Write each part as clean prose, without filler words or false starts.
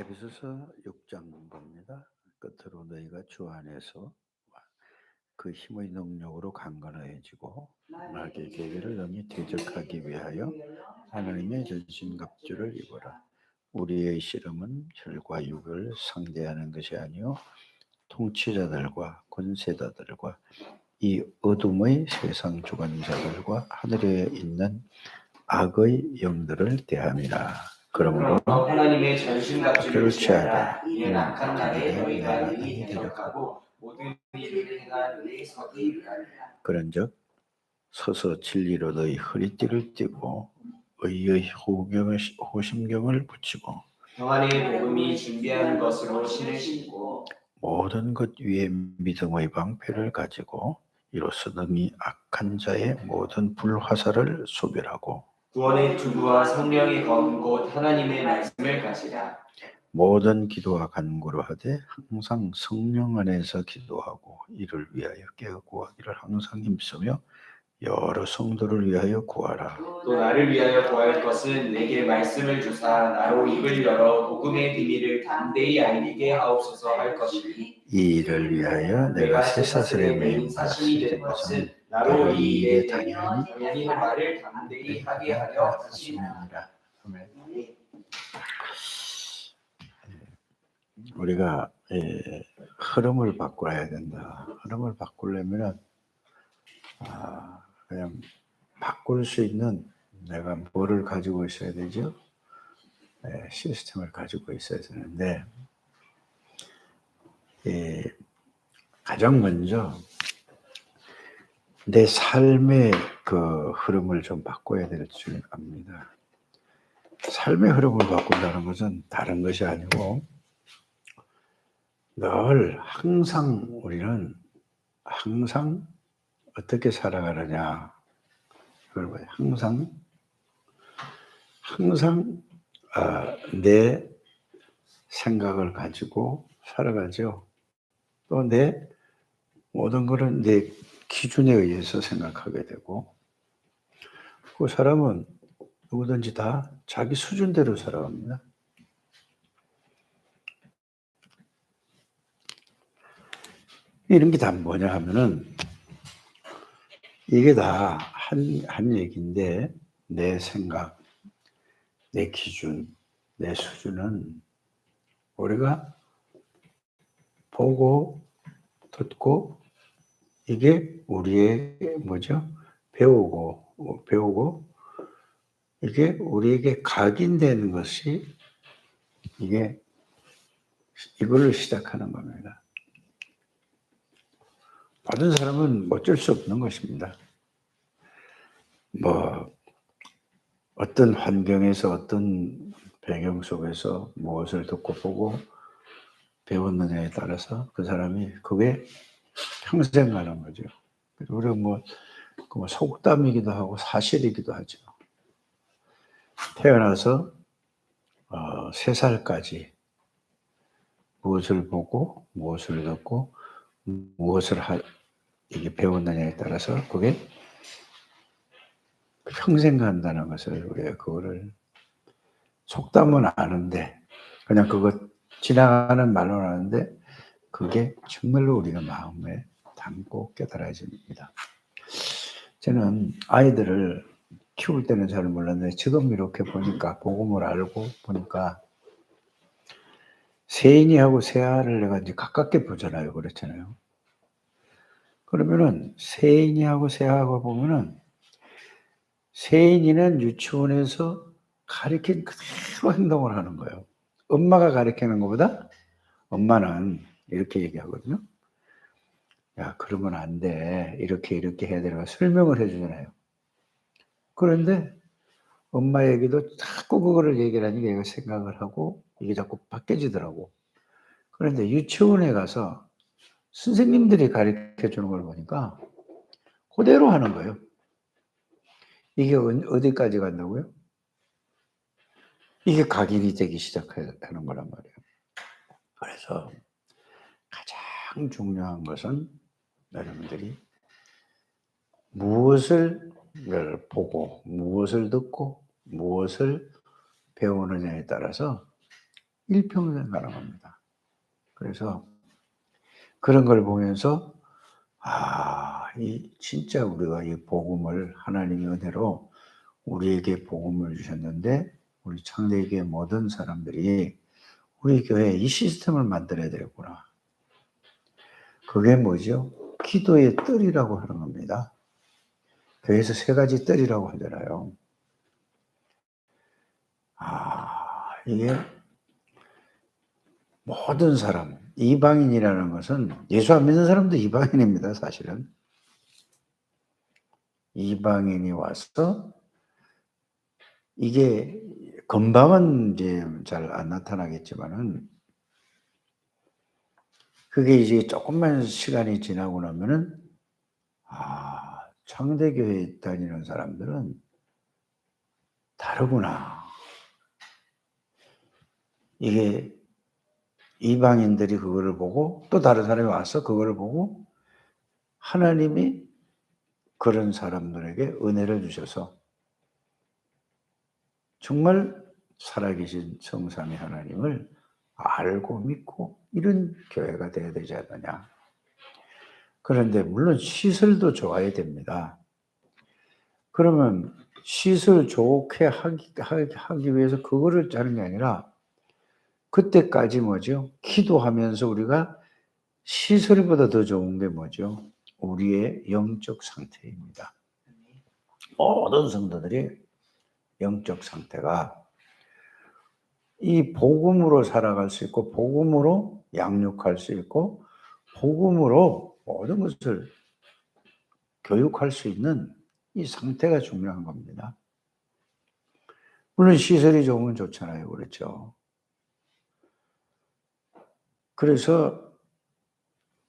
에베소서 6장 봅니다. 끝으로 너희가 주 안에서 그 힘의 능력으로 강건해지고 마귀의 계계를 능히 대적하기 위하여 하나님의 전신갑주를 입어라. 우리의 씨름은 혈과 육을 상대하는 것이 아니요 통치자들과 권세자들과 이 어둠의 세상 주관자들과 하늘에 있는 악의 영들을 대함이라. 그러므로 하나님의 전신갑주를 취하라. 이는 악한 날에 너희가 내가 능히 대적하고 모든 일을 행한 은혜에 서기 위하리라. 그런즉 서서 진리로 너희 허리띠를 띠고 의의 호심경을 붙이고 평안의 복음이 준비한 것으로 신을 신고 모든 것 위에 믿음의 방패를 가지고 이로써 능히 악한 자의 모든 불화살을 소멸하고 구원의 투구와 성령의 검 곧 하나님의 말씀을 가지라. 모든 기도와 간구를 하되 항상 성령 안에서 기도하고 이를 위하여 깨어 구하기를 항상 힘쓰며 여러 성도를 위하여 구하라. 또 나를 위하여 구할 것은 내게 말씀을 주사 나로 입을 열어 복음의 비밀을 담대히 알리게 하옵소서 할 것이니 이 일을 위하여 내가 쇠사슬에 매임 사신이 된 것은 나로 이 일에 당연히 말을 담대히 하게 하려 하심이니라. 우리가 흐름을 바꿔야 된다. 흐름을 바꾸려면 그냥 바꿀 수 있는 내가 뭐를 가지고 있어야 되죠? 시스템을 가지고 있어야 되는데 가장 먼저 내 삶의 그 흐름을 좀 바꿔야 될 줄 압니다. 삶의 흐름을 바꾼다는 것은 다른 것이 아니고 늘 항상 우리는 항상 어떻게 살아가느냐 그걸 봐요. 항상 내 생각을 가지고 살아가죠. 또 내 모든 것은 내 기준에 의해서 생각하게 되고 그 사람은 누구든지 다 자기 수준대로 살아갑니다. 이런 게 다 뭐냐 하면은 이게 다 한 얘기인데 내 생각, 내 기준, 내 수준은 우리가 보고 듣고 이게 우리의 뭐죠? 배우고 이게 우리에게 각인되는 것이 이걸로 시작하는 겁니다. 다른 사람은 어쩔 수 없는 것입니다. 어떤 환경에서 어떤 배경 속에서 무엇을 듣고 보고 배웠느냐에 따라서 그 사람이 그게 평생 가는 거죠. 우리가 속담이기도 하고 사실이기도 하죠. 태어나서 3살까지 무엇을 보고 무엇을 듣고 무엇을 이게 배웠느냐에 따라서 그게 평생 간다는 것을 우리가 그거를 속담은 아는데 그냥 그거 지나가는 말로는 아는데 그게 정말로 우리가 마음에 담고 깨달아야 됩니다. 저는 아이들을 키울 때는 잘 몰랐는데 지금 이렇게 보니까 복음을 알고 보니까 세인이하고 세아를 내가 이제 가깝게 보잖아요. 그렇잖아요. 그러면은 세인이하고 세아하고 보면은 세인이는 유치원에서 가르친 그대로 행동을 하는 거예요. 엄마가 가르치는 것보다 엄마는 이렇게 얘기하거든요. 야, 그러면 안 돼. 이렇게 해야 되는 거 설명을 해주잖아요. 그런데 엄마 얘기도 자꾸 그거를 얘기를 하니까 얘가 생각을 하고 이게 자꾸 바뀌어지더라고. 그런데 유치원에 가서 선생님들이 가르쳐 주는 걸 보니까 그대로 하는 거예요. 이게 어디까지 간다고요? 이게 각인이 되기 시작하는 거란 말이에요. 그래서 가장 중요한 것은 여러분들이 무엇을 보고 무엇을 듣고 무엇을 배우느냐에 따라서 일평생 가능합니다. 그래서 그런 걸 보면서 이 진짜 우리가 이 복음을 하나님의 은혜로 우리에게 복음을 주셨는데 우리 창대교회 모든 사람들이 우리 교회에 이 시스템을 만들어야 되겠구나. 그게 뭐죠? 기도의 뜰이라고 하는 겁니다. 교회에서 3가지 뜰이라고 하잖아요. 이게 모든 사람, 이방인이라는 것은 예수 안 믿는 사람도 이방인입니다, 사실은. 이방인이 와서 이게 금방은 이제 잘 안 나타나겠지만은 그게 이제 조금만 시간이 지나고 나면은 창대교회 다니는 사람들은 다르구나. 이게 이방인들이 그거를 보고 또 다른 사람이 와서 그거를 보고 하나님이 그런 사람들에게 은혜를 주셔서 정말 살아계신 성삼위 하나님을 알고 믿고 이런 교회가 되어야 되지 않느냐. 그런데 물론 시설도 좋아야 됩니다. 그러면 시설 좋게 하기 위해서 그거를 짜는 게 아니라 그때까지 뭐죠? 기도하면서 우리가 시설보다 더 좋은 게 뭐죠? 우리의 영적 상태입니다. 모든 성도들이 영적 상태가 이 복음으로 살아갈 수 있고 복음으로 양육할 수 있고 복음으로 모든 것을 교육할 수 있는 이 상태가 중요한 겁니다. 물론 시설이 좋으면 좋잖아요. 그렇죠? 그래서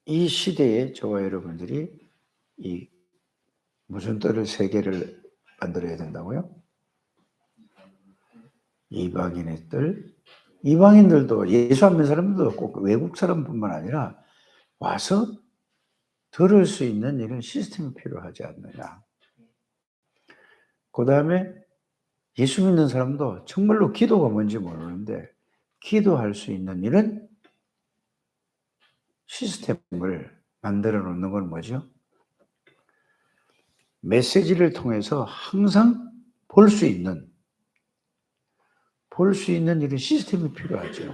이 시대에 저와 여러분들이 이 무슨 뜰을 3개를 만들어야 된다고요? 이방인의 뜰. 이방인들도 예수 안 믿는 사람들도 꼭 외국 사람뿐만 아니라 와서 들을 수 있는 이런 시스템이 필요하지 않느냐. 그 다음에 예수 믿는 사람도 정말로 기도가 뭔지 모르는데 기도할 수 있는 이런 시스템을 만들어 놓는 건 뭐죠? 메시지를 통해서 항상 볼 수 있는 이런 시스템이 필요하죠.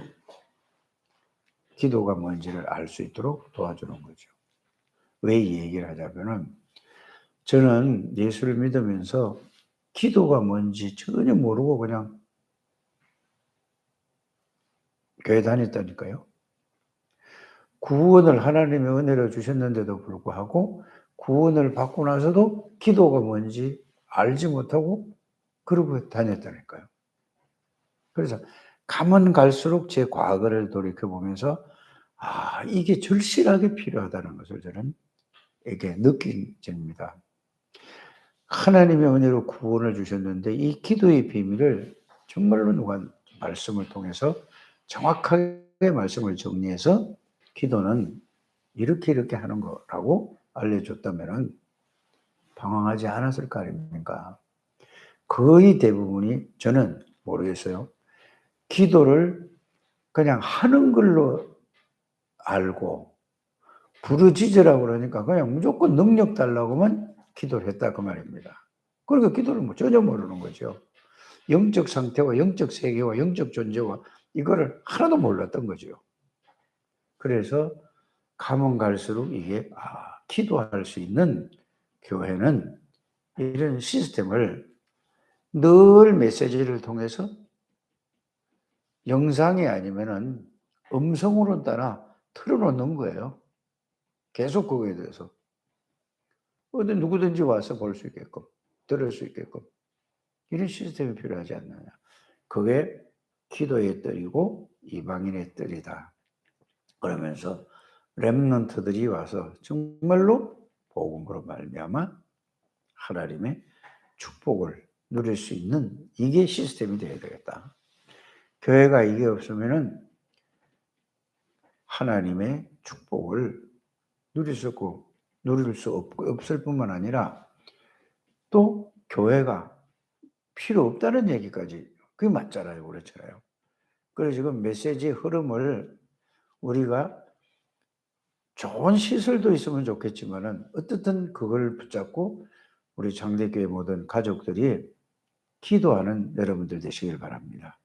기도가 뭔지를 알 수 있도록 도와주는 거죠. 왜 이 얘기를 하자면은 저는 예수를 믿으면서 기도가 뭔지 전혀 모르고 그냥 교회 다녔다니까요. 구원을 하나님의 은혜로 주셨는데도 불구하고 구원을 받고 나서도 기도가 뭔지 알지 못하고 그러고 다녔다니까요. 그래서 가면 갈수록 제 과거를 돌이켜보면서 이게 절실하게 필요하다는 것을 저는 이게 느낀 점입니다. 하나님의 은혜로 구원을 주셨는데 이 기도의 비밀을 정말로 누가 말씀을 통해서 정확하게 말씀을 정리해서 기도는 이렇게 하는 거라고 알려줬다면 방황하지 않았을 거 아닙니까? 거의 대부분이 저는 모르겠어요. 기도를 그냥 하는 걸로 알고 부르짖으라고 그러니까 그냥 무조건 능력 달라고만 기도를 했다 그 말입니다. 그러니까 기도를 전혀 모르는 거죠. 영적 상태와 영적 세계와 영적 존재와 이거를 하나도 몰랐던 거죠. 그래서 가면 갈수록 이게 기도할 수 있는 교회는 이런 시스템을 늘 메시지를 통해서 영상이 아니면은 음성으로 따라 틀어놓는 거예요. 계속 그거에 대해서. 어디 누구든지 와서 볼 수 있게끔, 들을 수 있게끔. 이런 시스템이 필요하지 않느냐. 그게 기도의 뜰이고 이방인의 뜰이다. 그러면서 렘넌트들이 와서 정말로 복음으로 말미암아 하나님의 축복을 누릴 수 있는 이게 시스템이 되어야 되겠다. 교회가 이게 없으면은 하나님의 축복을 누릴 수 없을 뿐만 아니라 또 교회가 필요 없다는 얘기까지 그게 맞잖아요. 그렇잖아요. 그래서 지금 메시지의 흐름을 우리가 좋은 시설도 있으면 좋겠지만은 어떻든 그걸 붙잡고 우리 장대교회 모든 가족들이 기도하는 여러분들 되시길 바랍니다.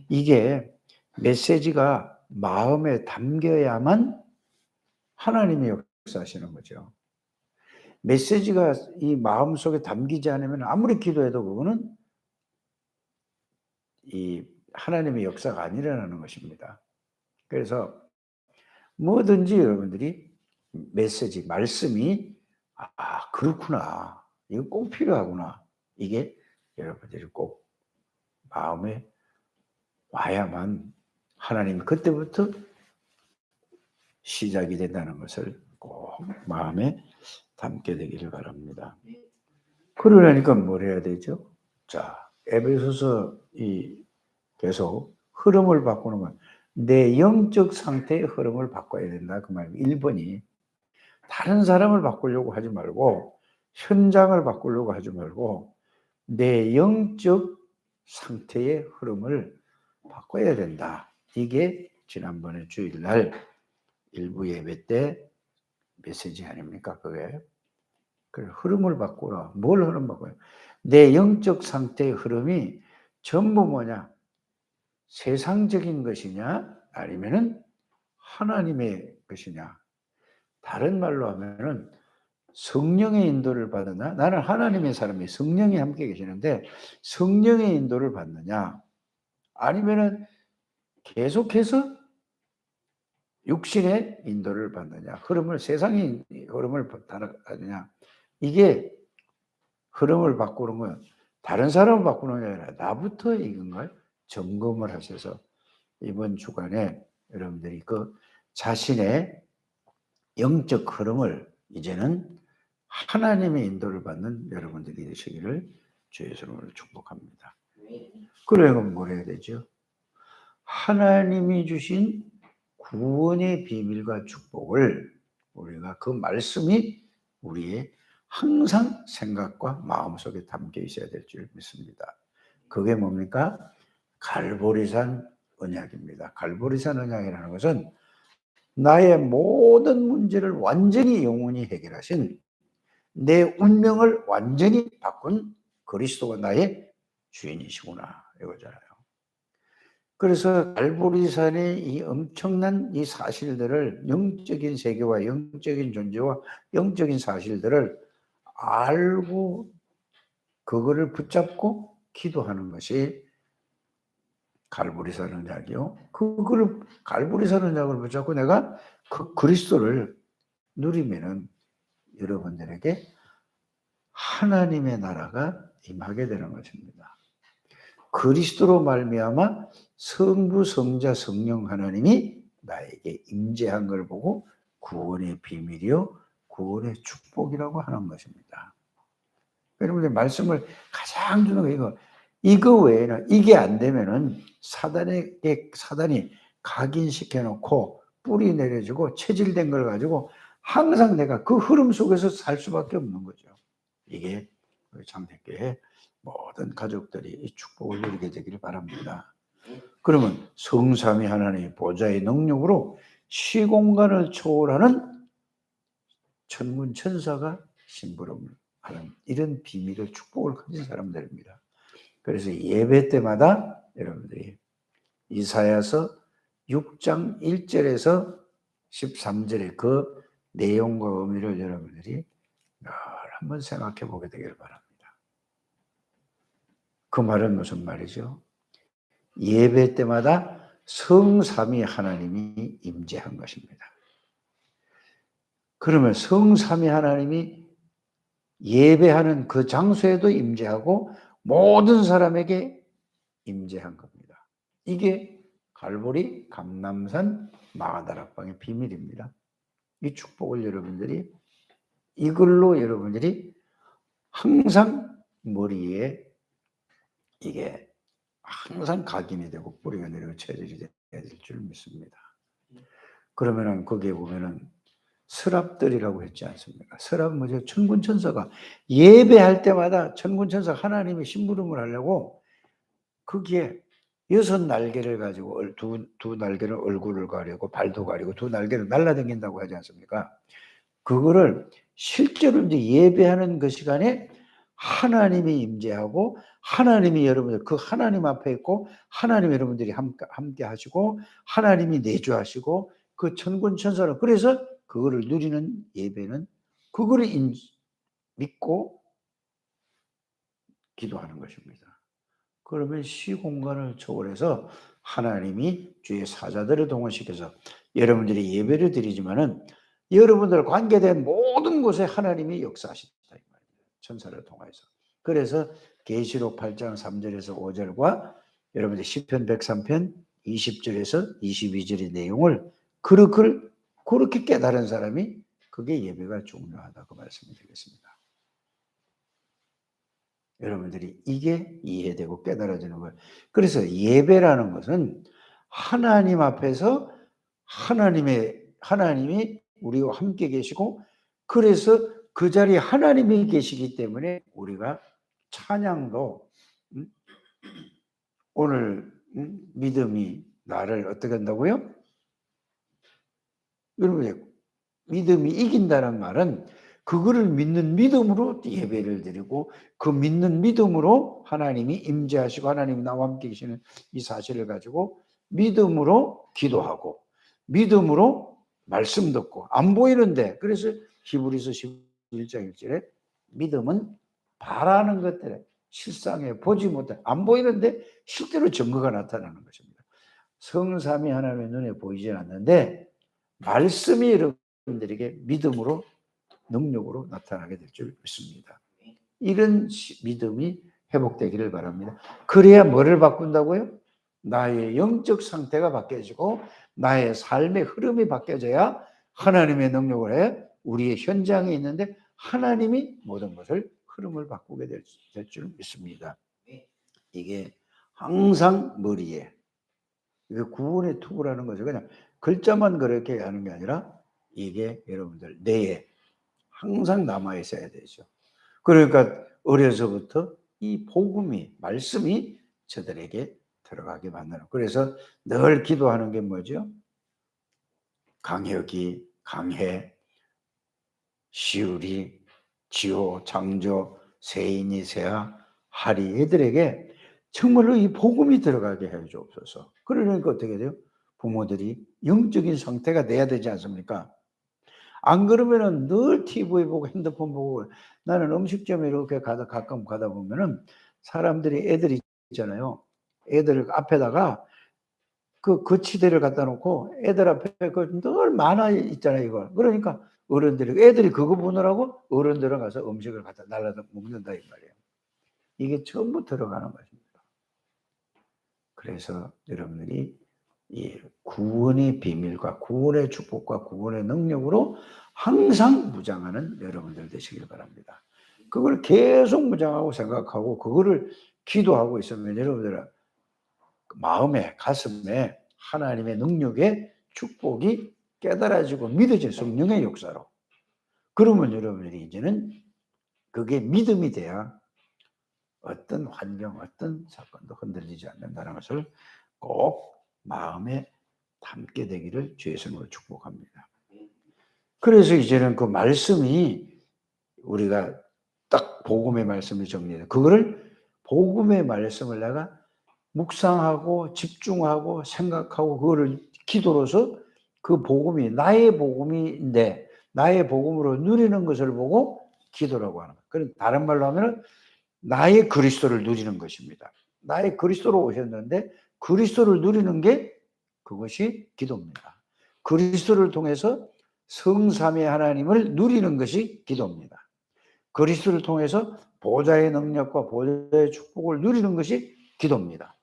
이게 메시지가 마음에 담겨야만 하나님이 역사하시는 거죠. 메시지가 이 마음속에 담기지 않으면 아무리 기도해도 그거는 이 하나님의 역사가 안 일어나는 것입니다. 그래서 뭐든지 여러분들이 메시지, 말씀이 그렇구나. 이거 꼭 필요하구나. 이게 여러분들이 꼭 마음에 와야만 하나님이 그때부터 시작이 된다는 것을 꼭 마음에 담게 되기를 바랍니다. 그러려니까 뭘 해야 되죠? 자, 에베소서 계속 흐름을 바꾸는 건 내 영적 상태의 흐름을 바꿔야 된다. 그 말이에요. 1번이 다른 사람을 바꾸려고 하지 말고 현장을 바꾸려고 하지 말고 내 영적 상태의 흐름을 바꿔야 된다. 이게 지난번에 주일날 일부 예배 때 메시지 아닙니까? 그게. 그래, 흐름을 바꾸라. 뭘 흐름 바꿔요? 내 영적 상태의 흐름이 전부 뭐냐? 세상적인 것이냐? 아니면은 하나님의 것이냐? 다른 말로 하면은 성령의 인도를 받느냐? 나는 하나님의 사람이 성령이 함께 계시는데 성령의 인도를 받느냐? 아니면은 계속해서 육신의 인도를 받느냐? 세상의 흐름을 따라가느냐? 이게 흐름을 바꾸는 건 다른 사람을 바꾸는 게 아니라 나부터 이건걸 점검을 하셔서 이번 주간에 여러분들이 그 자신의 영적 흐름을 이제는 하나님의 인도를 받는 여러분들이 되시기를 주의 이름으로 축복합니다. 그러면 뭘 해야 되죠? 하나님이 주신 구원의 비밀과 축복을 우리가 그 말씀이 우리의 항상 생각과 마음속에 담겨 있어야 될 줄 믿습니다. 그게 뭡니까? 갈보리산 언약입니다. 갈보리산 언약이라는 것은 나의 모든 문제를 완전히 영원히 해결하신 내 운명을 완전히 바꾼 그리스도가 나의 주인이시구나 이거잖아요. 그래서 갈보리산의 이 엄청난 이 사실들을 영적인 세계와 영적인 존재와 영적인 사실들을 알고 그거를 붙잡고 기도하는 것이 갈보리산 언약이요. 그거를 갈보리산 언약을 붙잡고 내가 그 그리스도를 누리면은 여러분들에게 하나님의 나라가 임하게 되는 것입니다. 그리스도로 말미암아 성부, 성자, 성령 하나님이 나에게 임재한 걸 보고 구원의 비밀이요, 구원의 축복이라고 하는 것입니다. 여러분들 말씀을 가장 주는 거 이거 외에는 이게 안 되면은 사단이 각인시켜 놓고 뿌리 내려주고 체질된 걸 가지고 항상 내가 그 흐름 속에서 살 수밖에 없는 거죠. 이게 우리 장대교회 모든 가족들이 이 축복을 누리게 되기를 바랍니다. 그러면 성삼위 하나님의 보좌의 능력으로 시공간을 초월하는 천군 천사가 심부름을 하는 이런 비밀의 축복을 가진 사람들입니다. 그래서 예배 때마다 여러분들이 이사야서 6장 1절에서 13절의 그 내용과 의미를 여러분들이 늘 한번 생각해 보게 되기를 바랍니다. 그 말은 무슨 말이죠? 예배 때마다 성삼위 하나님이 임재한 것입니다. 그러면 성삼위 하나님이 예배하는 그 장소에도 임재하고 모든 사람에게 임재한 겁니다. 이게 갈보리 감람산 마가다락방의 비밀입니다. 이 축복을 여러분들이 이걸로 여러분들이 항상 머리에 이게 항상 각인이 되고 뿌리가 내리고 체질이 돼야 될 줄 믿습니다. 그러면은 거기에 보면은 서랍들이라고 했지 않습니까? 서랍은 뭐죠? 천군천사가 예배할 때마다 천군천사 하나님의 심부름을 하려고 거기에 6 날개를 가지고 두 날개는 얼굴을 가리고 발도 가리고 두 날개를 날아다닌다고 하지 않습니까? 그거를 실제로 이제 예배하는 그 시간에 하나님이 임재하고 하나님이 여러분들 그 하나님 앞에 있고 하나님 여러분들이 함께 하시고 하나님이 내주하시고 그 천군 천사를 그래서 그거를 누리는 예배는 그거를 믿고 기도하는 것입니다. 그러면 시공간을 초월해서 하나님이 주의 사자들을 동원시켜서 여러분들이 예배를 드리지만은 여러분들 관계된 모든 곳에 하나님이 역사하신다 이 말이에요. 천사를 통해서. 그래서 계시록 8장 3절에서 5절과 여러분들 시편 103편 20절에서 22절의 내용을 그렇게 깨달은 사람이 그게 예배가 중요하다 그 말씀을 드리겠습니다. 여러분들이 이게 이해되고 깨달아지는 거예요. 그래서 예배라는 것은 하나님 앞에서 하나님이 우리와 함께 계시고 그래서 그 자리에 하나님이 계시기 때문에 우리가 찬양도 오늘 믿음이 나를 어떻게 한다고요? 여러분 믿음이 이긴다는 말은 그거를 믿는 믿음으로 예배를 드리고 그 믿는 믿음으로 하나님이 임재하시고 하나님이 나와 함께 계시는 이 사실을 가지고 믿음으로 기도하고 믿음으로 말씀 듣고 안 보이는데 그래서 히브리서 11장 1절에 믿음은 바라는 것들에 실상에 보지 못해 안 보이는데 실제로 증거가 나타나는 것입니다. 성삼위 하나님의 눈에 보이지 않는데 말씀이 여러분들에게 믿음으로 능력으로 나타나게 될 줄 믿습니다. 이런 믿음이 회복되기를 바랍니다. 그래야 뭐를 바꾼다고요? 나의 영적 상태가 바뀌어지고 나의 삶의 흐름이 바뀌어져야 하나님의 능력을 해 우리의 현장에 있는데 하나님이 모든 것을 흐름을 바꾸게 될 줄 믿습니다. 이게 항상 머리에 이게 구원의 투구라는 거죠. 그냥 글자만 그렇게 하는 게 아니라 이게 여러분들 뇌에 항상 남아 있어야 되죠. 그러니까 어려서부터 이 복음이 말씀이 저들에게 들어가게 만드는. 그래서 늘 기도하는 게 뭐죠? 강혁이, 강해, 시울이, 지호, 장조, 세인이, 세아, 하리 애들에게 정말로 이 복음이 들어가게 해 주옵소서. 그러니까 어떻게 돼요? 부모들이 영적인 상태가 돼야 되지 않습니까? 안 그러면은 늘 TV 보고 핸드폰 보고 나는 음식점에 이렇게 가끔 가다 보면은 사람들이 애들이 있잖아요. 애들 앞에다가 그 거치대를 갖다 놓고 애들 앞에 그 늘 만화 있잖아요, 이거. 그러니까 애들이 그거 보느라고 어른들은 가서 음식을 갖다 날라다 먹는다 이 말이에요. 이게 전부 들어가는 것입니다. 그래서 여러분들이 이 구원의 비밀과 구원의 축복과 구원의 능력으로 항상 무장하는 여러분들 되시길 바랍니다. 그걸 계속 무장하고 생각하고 그거를 기도하고 있으면 여러분들은 마음에 가슴에 하나님의 능력의 축복이 깨달아지고 믿어질 성령의 역사로 그러면 여러분들이 이제는 그게 믿음이 돼야 어떤 환경 어떤 사건도 흔들리지 않는다는 것을 꼭 마음에 담게 되기를 주의 이름으로 축복합니다. 그래서 이제는 그 말씀이 우리가 딱 복음의 말씀을 정리해요. 그거를 복음의 말씀을 내가 묵상하고 집중하고 생각하고 그거를 기도로서 그 복음이 나의 복음인데 나의 복음으로 누리는 것을 보고 기도라고 하는 거예요. 그럼 다른 말로 하면 나의 그리스도를 누리는 것입니다. 나의 그리스도로 오셨는데 그리스도를 누리는 게 그것이 기도입니다. 그리스도를 통해서 성삼위 하나님을 누리는 것이 기도입니다. 그리스도를 통해서 보좌의 능력과 보좌의 축복을 누리는 것이 기도입니다.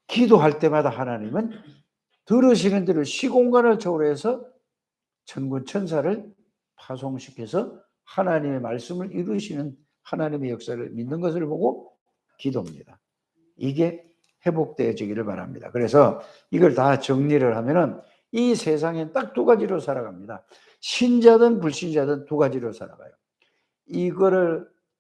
기도할 때마다 하나님은 들으시는 대로 시공간을 초월해서 천군 천사를 파송시켜서 하나님의 말씀을 이루시는 하나님의 역사를 믿는 것을 보고 기도입니다. 이게 회복되어지기를 바랍니다. 그래서 이걸 다 정리를 하면은 이 세상엔 딱 두 가지로 살아갑니다. 신자든 불신자든 두 가지로 살아가요.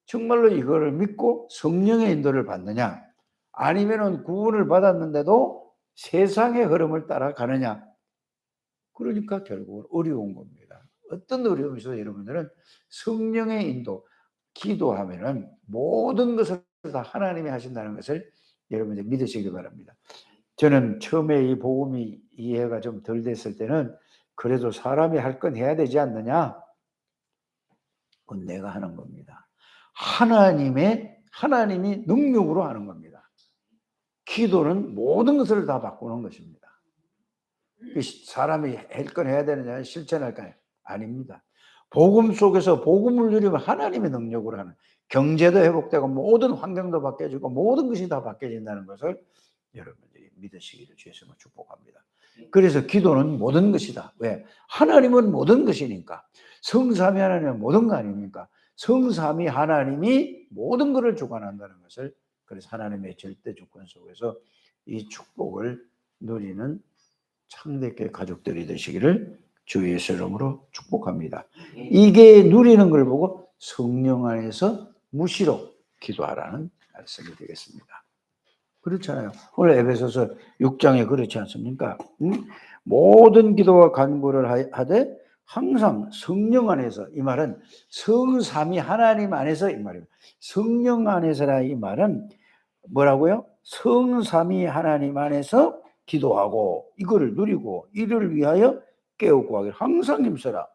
정말로 이거를 믿고 성령의 인도를 받느냐 아니면은 구원을 받았는데도 세상의 흐름을 따라가느냐? 그러니까 결국은 어려운 겁니다. 어떤 어려움이 있어요? 여러분들은 성령의 인도, 기도하면은 모든 것을 다 하나님이 하신다는 것을 여러분들 믿으시기 바랍니다. 저는 처음에 이 복음이 이해가 좀 덜 됐을 때는 그래도 사람이 할 건 해야 되지 않느냐? 그건 내가 하는 겁니다. 하나님이 능력으로 하는 겁니다. 기도는 모든 것을 다 바꾸는 것입니다. 사람이 할 건 해야 되느냐, 실천할까요? 아닙니다. 복음 속에서 복음을 누리면 하나님의 능력으로 하는, 경제도 회복되고 모든 환경도 바뀌어지고 모든 것이 다 바뀌어진다는 것을 여러분들이 믿으시기를 주에서 축복합니다. 그래서 기도는 모든 것이다. 왜? 하나님은 모든 것이니까. 성삼위 하나님은 모든 거 아닙니까? 성삼위 하나님이 모든 것을 주관한다는 것을, 그래서 하나님의 절대 주권 속에서 이 축복을 누리는 창대교회 가족들이 되시기를 주 예수 이름으로 축복합니다. 이게 누리는 걸 보고 성령 안에서 무시로 기도하라는 말씀이 되겠습니다. 그렇잖아요. 오늘 에베소서 6장에 그렇지 않습니까? 모든 기도와 간구를 하되 항상 성령 안에서, 이 말은 성삼위 하나님 안에서 이 말입니다. 성령 안에서라 이 말은 뭐라고요? 성삼위 하나님 안에서 기도하고 이거를 누리고 이를 위하여 깨우고 하기를 항상 힘써라.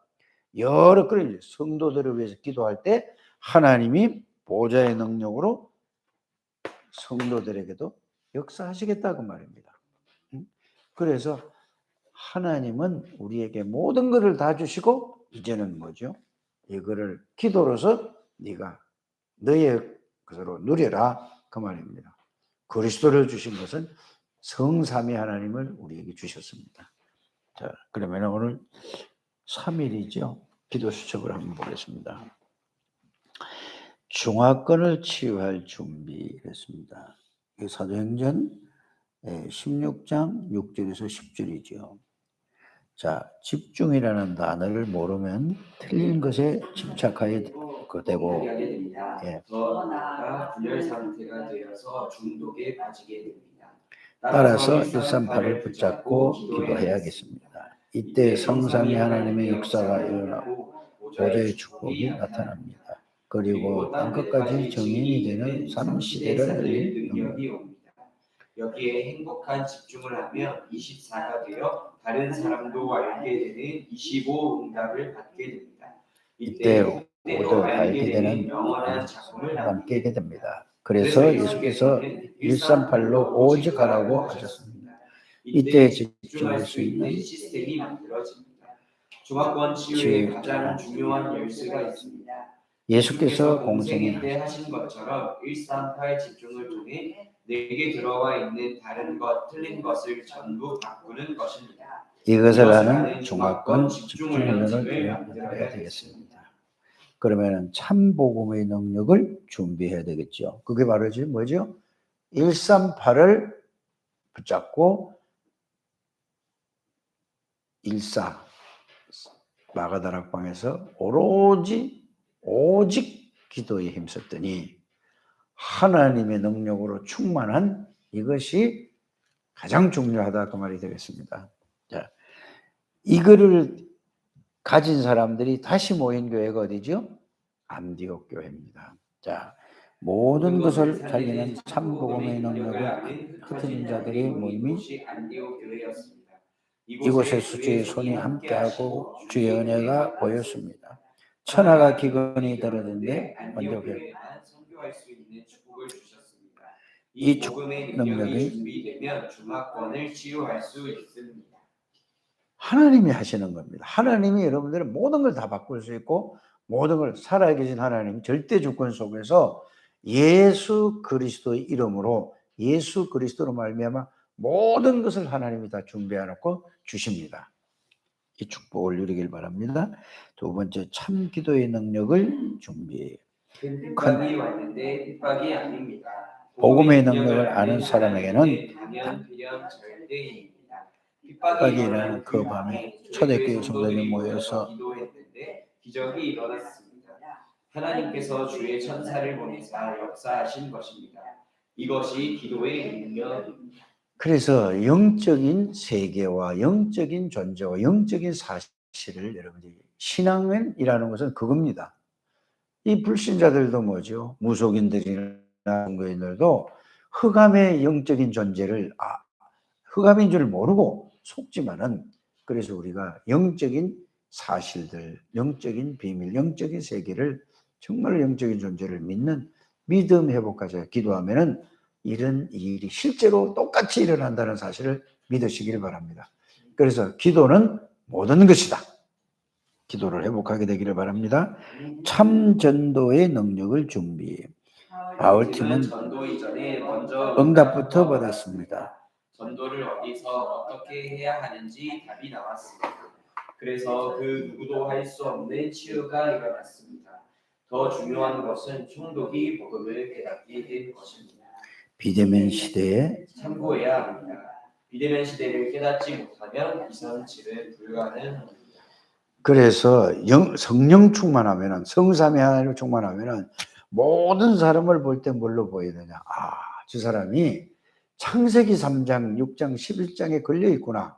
여러 그런 성도들을 위해서 기도할 때 하나님이 보좌의 능력으로 성도들에게도 역사하시겠다 그 말입니다. 그래서 하나님은 우리에게 모든 것을 다 주시고 이제는 뭐죠? 이거를 기도로서 네가 너의 것으로 누려라 그 말입니다. 그리스도를 주신 것은 성삼위 하나님을 우리에게 주셨습니다. 자, 그러면 오늘 3일이죠. 기도 수첩을 한번 보겠습니다. 중화권을 치유할 준비했습니다. 이 사도행전 16장 6절에서 10절이죠. 자, 집중이라는 단어를 모르면 틀린 것에 집착하게 되고, 예. 더 나아가 분열 상태가 되어서 중독에 빠지게 됩니다. 따라서 138을 붙잡고 기도해야겠습니다. 이때 성삼위 하나님의 역사가 일어나고 보좌의 축복이 나타납니다. 그리고 땅끝까지 정인이 되는 3시대를 열린 능력이 옵니다. 여기에 행복한 집중을 하면 24가 되어 다른 사람도 알게 되는 25 응답을 받게 됩니다. 이때 모두 알게 되는 영원한 작품을 남게 됩니다. 그래서 예수께서 138로 오직 하라고 하셨습니다. 이때 집중할 수 있는 시스템이 만들어집니다. 중화권 치유의 가장 중요한 열쇠가 있습니다. 예수께서 공생에 때 하신 것처럼 138 집중을 통해 내게 들어와 있는 다른 것, 틀린 것을 전부 바꾸는 것입니다. 이것을 하는 중화권 집중훈련을 만들어야 되겠습니다. 그러면 참복음의 능력을 준비해야 되겠죠. 그게 바로 지금 뭐죠? 138을 붙잡고 14 마가다락방에서 오직 기도에 힘썼더니 하나님의 능력으로 충만한 이것이 가장 중요하다 그 말이 되겠습니다. 자, 이거를 가진 사람들이 다시 모인 교회가 어디죠? 안디옥 교회입니다. 자, 모든 것을 살리는 참복음의 능력을 흩어진 자들의 모임이 안디옥 교회였습니다. 이곳에 주의 손이 함께하고 주의 은혜가 보였습니다. 천하가 기근이 들었는데 안디옥 교회 선교할 수 있는 축복을 주셨습니다. 이 복음의 능력이 준비되면 중화권을 치유할 수 있습니다. 하나님이 하시는 겁니다. 하나님이 여러분들은 모든 걸 다 바꿀 수 있고 모든 걸 살아계신 하나님 절대 주권 속에서 예수 그리스도의 이름으로 예수 그리스도로 말미암아 모든 것을 하나님이 다 준비해 놓고 주십니다. 이 축복을 누리길 바랍니다. 두 번째, 참 기도의 능력을 준비해요. 핍박이 왔는데 핍박이 아닙니다. 복음의 능력을 아는 사람에게는 절대입니다. 핍박이 일어나는 그 밤에 초대교회 성도들이 모여서 기도했는데 기적이 일어났습니다. 하나님께서 주의 천사를 보내사 역사하신 것입니다. 이것이 기도의 능력입니다. 그래서 영적인 세계와 영적인 존재와 영적인 사실을 여러분들이 신앙이라는 것은 그겁니다. 이 불신자들도 뭐죠? 무속인들이나 종교인들도 흑암의 영적인 존재를 흑암인 줄 모르고 속지만은 그래서 우리가 영적인 사실들, 영적인 비밀, 영적인 세계를 정말 영적인 존재를 믿는 믿음 회복까지 기도하면은 이런 일이 실제로 똑같이 일어난다는 사실을 믿으시길 바랍니다. 그래서 기도는 모든 것이다. 기도를 회복하게 되기를 바랍니다. 참 전도의 능력을 준비. 바울팀은 전도 이전에 먼저 응답부터 받았습니다. 전도를 어디서 어떻게 해야 하는지 답이 나왔습니다. 그래서 그 누구도 할 수 없는 치유가 일어났습니다. 더 중요한 것은 총독이 복음을 깨닫게 된 것입니다. 비대면 시대에 참고해야 합니다. 비대면 시대를 깨닫지 못하면 이선치는 불가능합니다. 그래서 성령 충만하면은 성삼위 하나님을 충만하면은 모든 사람을 볼 때 뭘로 보여야 되냐? 저 사람이 창세기 3장, 6장, 11장에 걸려 있구나.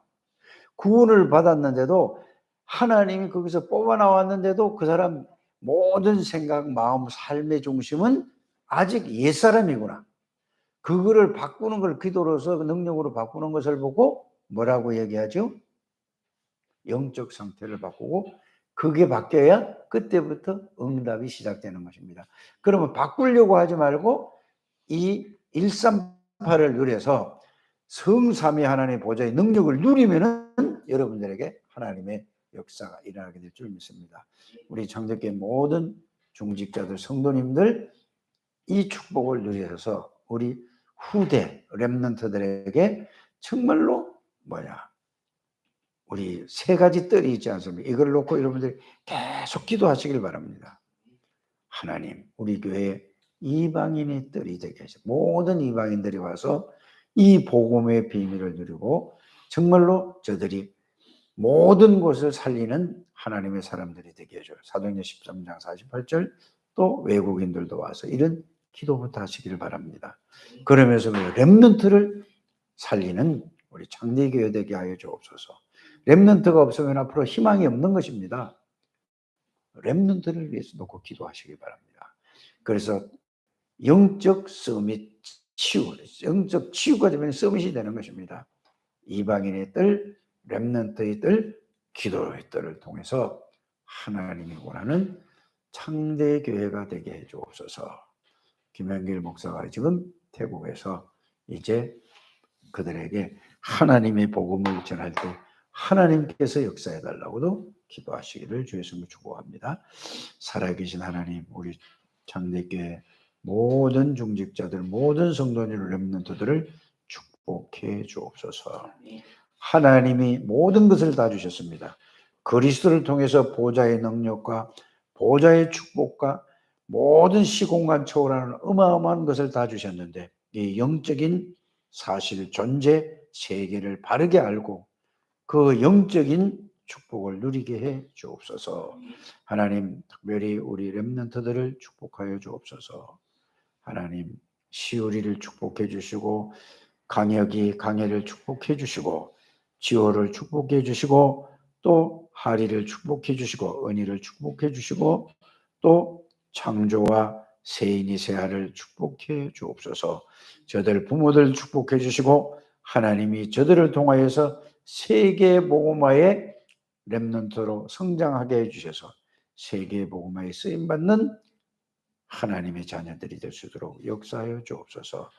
구원을 받았는데도 하나님이 거기서 뽑아 나왔는데도 그 사람 모든 생각, 마음, 삶의 중심은 아직 옛사람이구나. 그거를 바꾸는 걸 기도로서 능력으로 바꾸는 것을 보고 뭐라고 얘기하죠? 영적 상태를 바꾸고 그게 바뀌어야 그때부터 응답이 시작되는 것입니다. 그러면 바꾸려고 하지 말고 이 138을 누려서 성삼위 하나님의 보좌의 능력을 누리면은 여러분들에게 하나님의 역사가 일어나게 될 줄 믿습니다. 우리 창조교회 모든 중직자들, 성도님들 이 축복을 누려서 우리 후대 렘넌트들에게 정말로 우리 세 가지 뜰이 있지 않습니까? 이걸 놓고 여러분들이 계속 기도하시길 바랍니다. 하나님, 우리 교회에 이방인의 뜰이 되게 하시고 모든 이방인들이 와서 이 복음의 비밀을 누리고 정말로 저들이 모든 것을 살리는 하나님의 사람들이 되게 해줘요. 사도행전 13장 48절 또 외국인들도 와서 이런 기도부터 하시길 바랍니다. 그러면서 렘넌트를 살리는 우리 장대교회 되게 하여 주옵소서. 렘넌트가 없으면 앞으로 희망이 없는 것입니다. 렘넌트를 위해서 놓고 기도하시기 바랍니다. 그래서 영적 서밋 치유, 영적 치유가 되면 서밋이 되는 것입니다. 이방인의 뜰, 렘넌트의 뜰, 기도의 뜰을 통해서 하나님이 원하는 창대교회가 되게 해 주옵소서. 김현길 목사가 지금 태국에서 이제 그들에게 하나님의 복음을 전할 때 하나님께서 역사해 달라고도 기도하시기를 주의 이름으로 축복합니다. 살아계신 하나님, 우리 장대교회 모든 중직자들, 모든 성도들, 렘넌트들을 축복해 주옵소서. 하나님이 모든 것을 다 주셨습니다. 그리스도를 통해서 보좌의 능력과 보좌의 축복과 모든 시공간 초월하는 어마어마한 것을 다 주셨는데 이 영적인 사실, 존재, 세계를 바르게 알고 그 영적인 축복을 누리게 해 주옵소서. 하나님, 특별히 우리 렘넌트들을 축복하여 주옵소서. 하나님, 시우리를 축복해 주시고 강혜를 축복해 주시고 지호를 축복해 주시고 또 하리를 축복해 주시고 은희를 축복해 주시고 또 창조와 세인이 세아를 축복해 주옵소서. 저들 부모들 축복해 주시고 하나님이 저들을 통하여서 세계 복음화의 렘넌트로 성장하게 해 주셔서 세계 복음화에 쓰임 받는 하나님의 자녀들이 될 수 있도록 역사하여 주옵소서.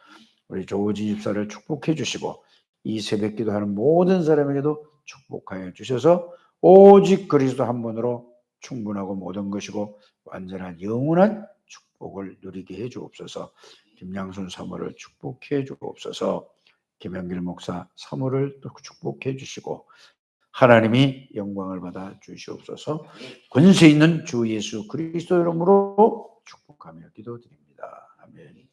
우리 조지 집사를 축복해 주시고 이 새벽 기도하는 모든 사람에게도 축복하여 주셔서 오직 그리스도 한 분으로 충분하고 모든 것이고 완전한 영원한 축복을 누리게 해 주옵소서. 김양순 사모를 축복해 주옵소서. 김영길 목사 사모를 또 축복해 주시고 하나님이 영광을 받아 주시옵소서. 권세 있는 주 예수 그리스도 이름으로 축복하며 기도드립니다. 아멘.